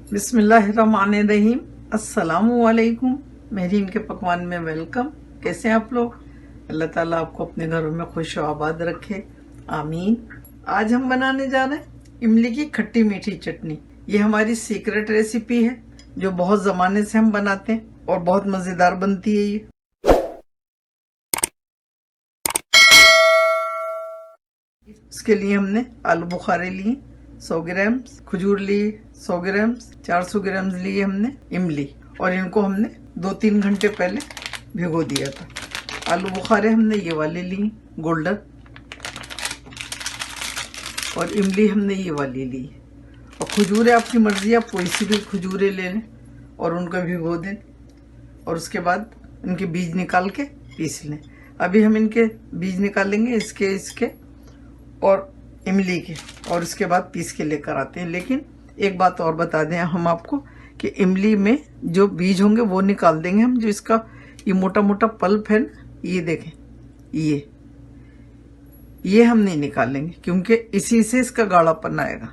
बिस्मिल्लाहिर्रहमानिर्रहीम। अस्सलामुअलैकुम। महरीन के पकवान में वेलकम। कैसे हैं आप लोग? अल्लाह ताला आपको अपने घरों में खुश और आबाद रखे, आमीन। आज हम बनाने जा रहे हैं इमली की खट्टी मीठी चटनी। ये हमारी सीक्रेट रेसिपी है जो बहुत ज़माने से हम बनाते हैं और बहुत मज़ेदार बनती है ये। इसके लिए हमने आलू बुखारे लिए 100 ग्राम, खजूर लिए 100 ग्राम, 400 ग्राम लिए हमने इमली, और इनको हमने 2-3 घंटे पहले भिगो दिया था। आलू बुखारे हमने ये वाले लिए गोल्डन, और इमली हमने ये वाली ली। और खजूरें आपकी मर्जी, आप कोई सी भी खजूरें ले लें और उनको भिगो दें, और उसके बाद इनके बीज निकाल के पीस लें। अभी हम इनके बीज निकालेंगे, इसके और इमली के, और इसके बाद पीस के लेकर आते हैं। लेकिन एक बात और बता दें हम आपको कि इमली में जो बीज होंगे वो निकाल देंगे हम। जो इसका ये मोटा मोटा पल्प है ना, ये देखें, ये हम नहीं निकालेंगे क्योंकि इसी से इसका गाढ़ापन आएगा।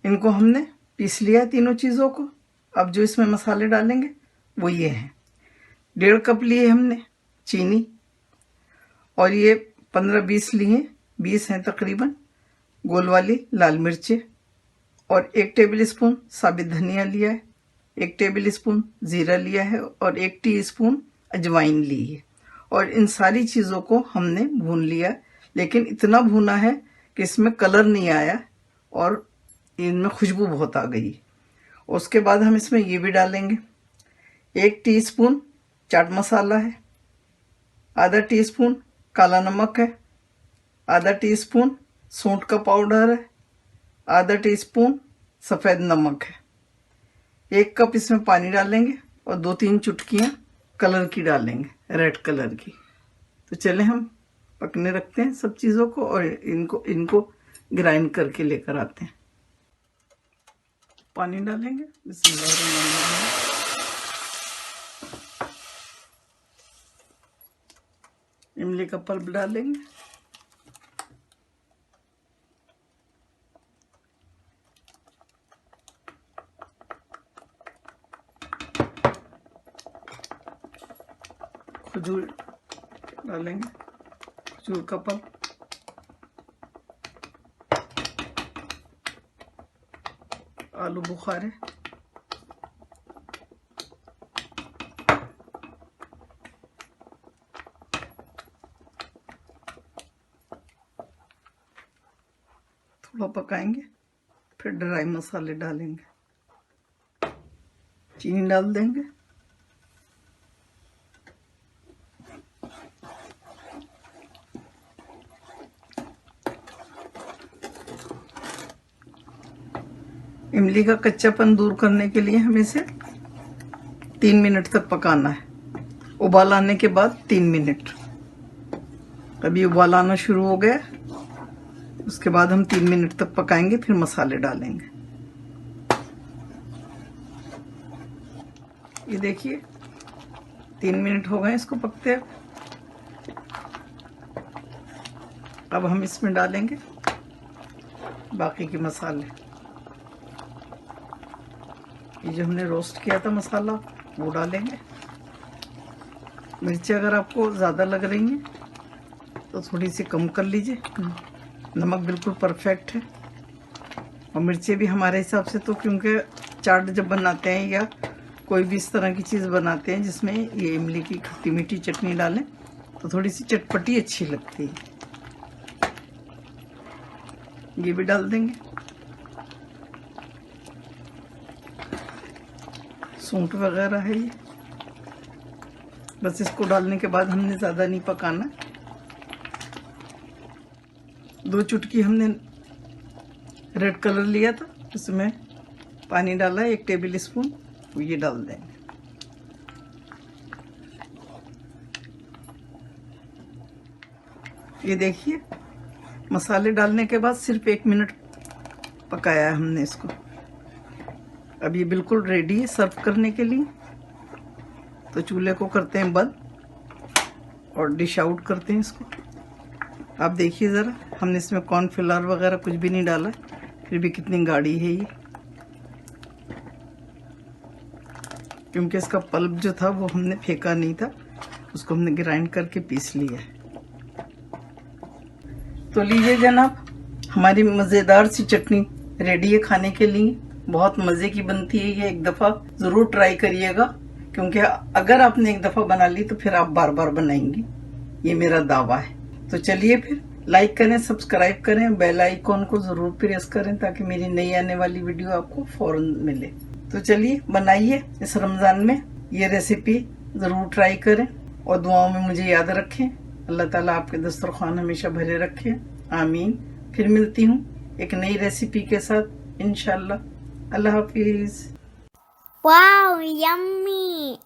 इनको हमने पीस लिया है तीनों चीज़ों को। अब जो इसमें मसाले डालेंगे वो ये हैं। 1.5 कप लिए हमने चीनी, और ये 15-20 लिए, 20 हैं तकरीबन, गोल वाली लाल मिर्चें, और 1 टेबल स्पून साबित धनिया लिया है, 1 टेबल स्पून ज़ीरा लिया है, और 1 टीस्पून अजवाइन ली है। और इन सारी चीज़ों को हमने भून लिया, लेकिन इतना भूना है कि इसमें कलर नहीं आया और इनमें खुशबू बहुत आ गई। उसके बाद हम इसमें ये भी डालेंगे, 1 टीस्पून चाट मसाला है, आधा टीस्पून काला नमक है, आधा टीस्पून सौंठ का पाउडर है, आधा टीस्पून सफ़ेद नमक है। 1 कप इसमें पानी डालेंगे और 2-3 चुटकियाँ कलर की डालेंगे, रेड कलर की। तो चले हम पकने रखते हैं सब चीज़ों को, और इनको ग्राइंड करके लेकर आते हैं। पानी डालेंगे, बिस्मिल्लाहिर्रहमानिर्रहीम। इमली का पल्प डालेंगे, खजूर डालेंगे, खजूर का पल्प, आलू बुखारे, थोड़ा पकाएंगे, फिर ड्राई मसाले डालेंगे, चीनी डाल देंगे, इमली का कच्चापन दूर करने के लिए हमें इसे 3 मिनट तक पकाना है। उबाल आने के बाद 3 मिनट। अभी उबाल आना शुरू हो गया, उसके बाद हम 3 मिनट तक पकाएंगे, फिर मसाले डालेंगे। ये देखिए 3 मिनट हो गए इसको पकते। अब हम इसमें डालेंगे बाकी के मसाले। ये जो हमने रोस्ट किया था मसाला वो डालेंगे। मिर्ची अगर आपको ज़्यादा लग रही हैं तो थोड़ी सी कम कर लीजिए। नमक बिल्कुल परफेक्ट है, और मिर्ची भी हमारे हिसाब से, तो क्योंकि चाट जब बनाते हैं या कोई भी इस तरह की चीज़ बनाते हैं जिसमें ये इमली की खट्टी मीठी चटनी डालें तो थोड़ी सी चटपटी अच्छी लगती है। ये भी डाल देंगे, सूंठ वगैरह है ये। बस इसको डालने के बाद हमने ज़्यादा नहीं पकाना। 2 चुटकी हमने रेड कलर लिया था, इसमें पानी डाला है 1 टेबल स्पून, तो ये डाल देंगे। ये देखिए मसाले डालने के बाद सिर्फ 1 मिनट पकाया है हमने इसको। अब ये बिल्कुल रेडी है सर्व करने के लिए। तो चूल्हे को करते हैं बंद और डिश आउट करते हैं इसको। आप देखिए ज़रा, हमने इसमें कॉर्नफ्लावर वगैरह कुछ भी नहीं डाला, फिर भी कितनी गाढ़ी है ये। क्योंकि इसका पल्प जो था वो हमने फेंका नहीं था, उसको हमने ग्राइंड करके पीस लिया है। तो लीजिए जनाब, हमारी मज़ेदार सी चटनी रेडी है खाने के लिए। बहुत मज़े की बनती है ये, एक दफ़ा ज़रूर ट्राई करिएगा, क्योंकि अगर आपने एक दफ़ा बना ली तो फिर आप बार बार बनाएंगी, ये मेरा दावा है। तो चलिए फिर लाइक करें, सब्सक्राइब करें, बेल आइकॉन को ज़रूर प्रेस करें ताकि मेरी नई आने वाली वीडियो आपको फ़ौरन मिले। तो चलिए बनाइए इस रमज़ान में ये रेसिपी, ज़रूर ट्राई करें और दुआओं में मुझे याद रखें। अल्लाह ताला आपके दस्तरखान हमेशा भरे रखे, आमीन। फिर मिलती हूँ एक नई रेसिपी के साथ इंशाल्लाह। अल्लाह हाफिज़। Wow, yummy!